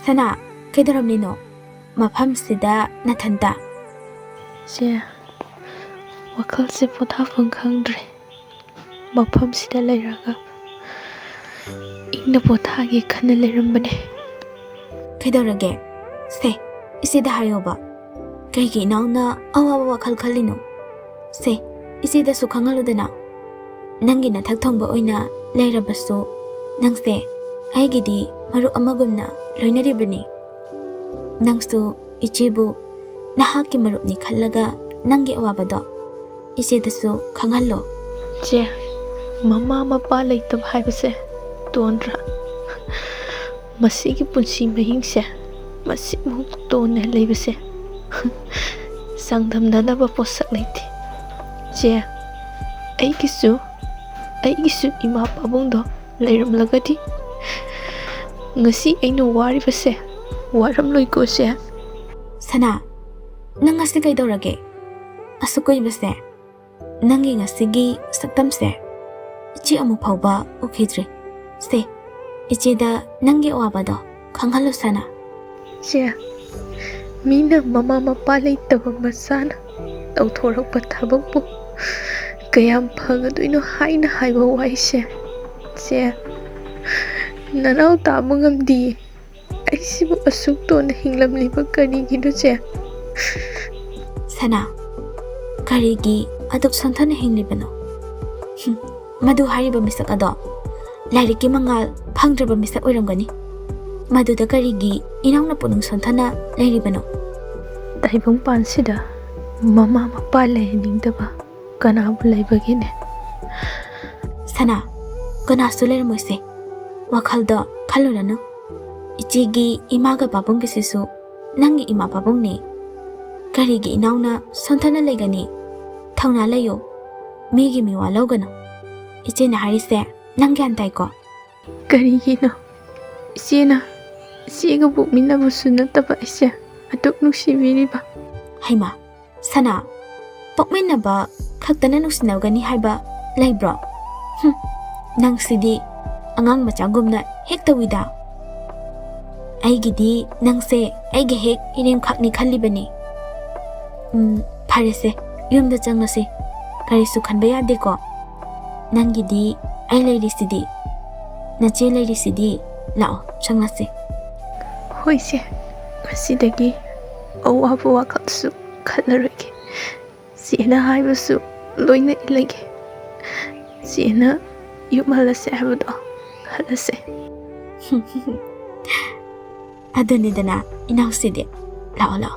Sana, kaidaramnino? Mafamsida nathanta. Che, Wakhal se pothapham khngdre. Mafamsida leiraga ingna pothagi khana leirambane. Kaidarage? Se, isida hayoba. Kaigi nauna awawa wakhal khalino. Se, isida su khangaludana. Nangi na thakthongba oina leirabasu. Nangse, aigidi maru amagumna loinaribani. Nangsu ichibu nahaki marupni khallaga nangi awabado. Isidasu khangallo. Che, mama mapa leitab haibase tonra. Masigi punsi mahingse masimuk tonne leibase. Sangdamnadaba posak leiti. Che, aigisu ima pabungdo leiramlagadi. Ngasi aino waribase waram loiko se. Sana, nang ngasi kaidarage? Asukoi base. Nangi ngasigi saktamse. Ichi amu phauba ukhidre. Se, ichida nangi awabado khanghallo sana. Che, mina mama mapa leitaba masana tawthorakpa thabakpu kayam phagadoino haina haiba waise. Che, nanau taba ngamdi aisibu asuk tona hinglamliba karigino che. Sana, karigi aduk santhana hinglibano. Madu hariba misak ado lairiki mangal phangdraba misak oiramgani. Maduda karigi inauna punung santhana leiribano. Taibang pansida mama mapa lehningdaba kanabu leibagine. Sana, kanasu leirmoise. Wakhalda khalurano. Ichigi imaga babung kisisu nangi ima babung ni. Karigi inauna santhana leigani. Thauna leyo. Migi miwa logano. Ichi na harise nangi antai ko. Karigino Isiga bukminabusu nataba ise atuk nuksibiriba. Haima, Sana, pokminaba khaktana nuksinawgani haiba leibro. Nang sidi angang machagumna hekta wida. Aigidi nangse aige hek irem khakni khallibani. Pharese yumda changlase karisu khanba yade ko. Nangidi ai leirisidi nache leirisidi lao changlase. Hoise kasidagi awaba wakhalsu khalarage. Sina haibasu loina ilage. Sina yumhalase habado halase. Adunidana inausidi lao lao.